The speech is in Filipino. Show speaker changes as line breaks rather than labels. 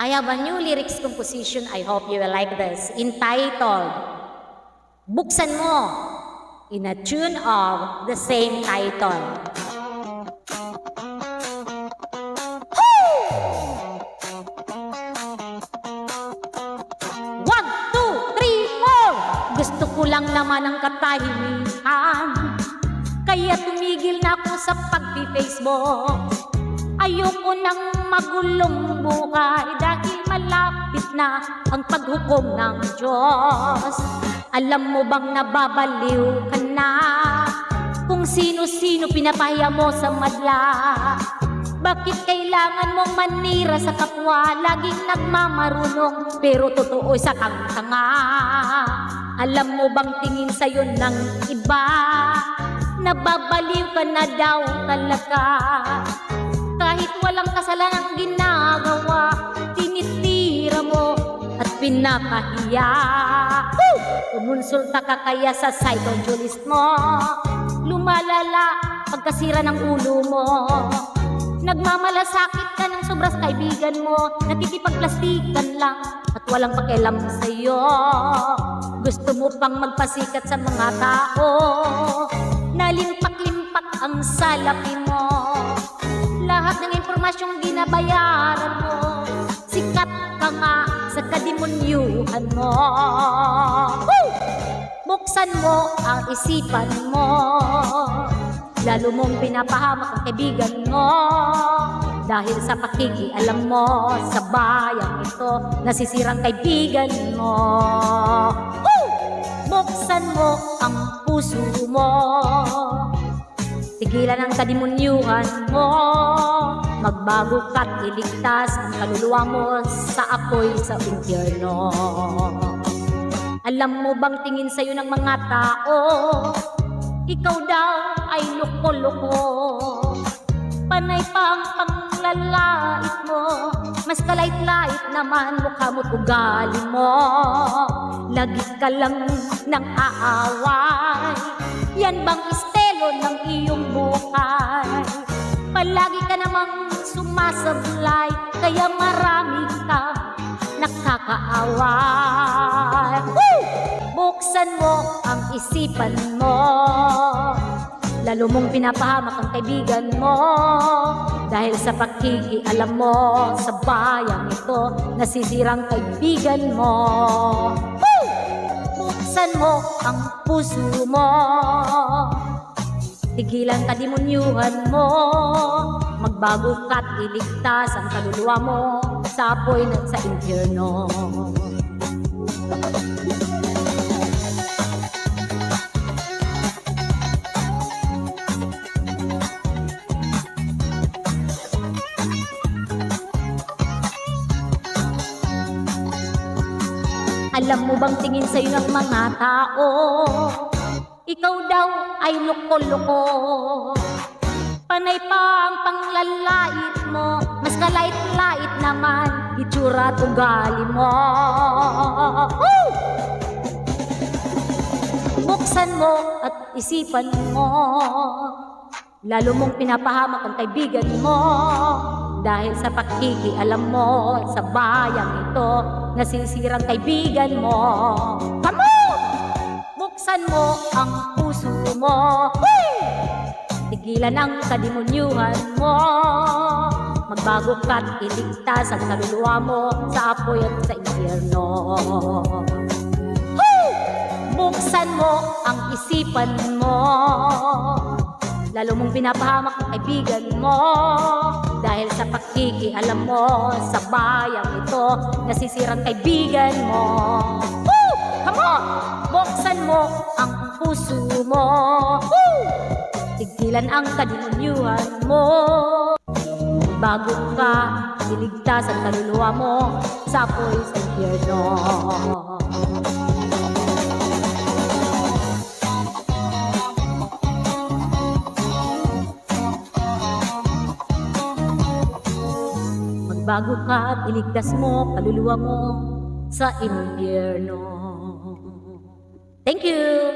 I have a new lyrics composition. I hope you will like this. Entitled, Buksan Mo, in a tune of the same title. One, two, three, four. Gusto ko lang naman ang katahimikan, kaya tumigil na ako sa pag-Facebook. Ayoko nang magulong buhay dahil malapit na ang paghukom ng Diyos. Alam mo bang nababaliw ka na kung sino-sino pinapahiya mo sa madla? Bakit kailangan mong manira sa kapwa, laging nagmamarunong pero totoo sa tanga? Alam mo bang tingin sa'yo ng iba, nababaliw ka na daw talaga? Kahit walang kasalanang ginagawa, tinitira mo at pinapahiya. Kumonsulta ka kaya sa psychologist mo, lumalala pagkasira ng ulo mo. Nagmamalasakit ka ng sobra sa kaibigan mo, nakikipagplastikan lang at walang pakialam sa'yo. Gusto mo pang magpasikat sa mga tao, nalimpak-limpak ang salapi mo. Lahat ng impormasyong binabayaran mo, sikat ka nga sa kademonyuhan mo. Buksan mo ang isipan mo, lalo mong pinapahamak ang kaibigan mo. Dahil sa pakikialam mo sa bayang ito, nasisirang kaibigan mo. Buksan mo ang puso mo, tigilan ang kademonyuhan mo. Magbago ka't iligtas ang kaluluwa mo sa apoy sa impyerno. Alam mo bang tingin sa'yo ng mga tao, ikaw daw ay loko-loko? Panay pa ang panglalait mo, mas kalait-lait naman mukha mo't ugali mo. Lagi ka lang nang aaway, yan bang estilo ng iyong buhay? Palagi ka namang sumasablay, kaya marami ka nakakaaway. Buksan mo ang isipan mo, lalo mong pinapahamak ang kaibigan mo. Dahil sa pakikialam mo sa bayang ito, nasisirang kaibigan mo. Buksan mo ang puso mo, tigilan kademonyuhan mo. Magbago ka't iligtas ang kaluluwa mo sa apoy at sa impyerno. Alam mo bang tingin sa'yo ng mga tao, ikaw daw ay loko-loko? Panay pa ang panglalait mo, mas kalait-lait naman itsura at ugali mo. Buksan mo at isipan mo, lalo mong pinapahamak ang kaibigan mo. Dahil sa pakikialam mo sa bayang ito, nasisirang kaibigan mo. Come on! Buksan mo ang puso mo, tigilan ang kademonyuhan mo. Magbago ka't iligtas ang kaluluwa mo sa apoy at sa impyerno. Buksan mo ang isipan mo, lalo mong pinapahamak ang kaibigan mo. Dahil sa pakikialam mo sa bayang ito, nasisirang kaibigan mo. Come on! Buksan mo ang puso mo, tigilan ang kademonyuhan mo. Bago ka, iligtas ang kaluluwa mo sa apoy sa impyerno. Magbago ka at iligtas mo kaluluwa mo sa impyerno. Thank you!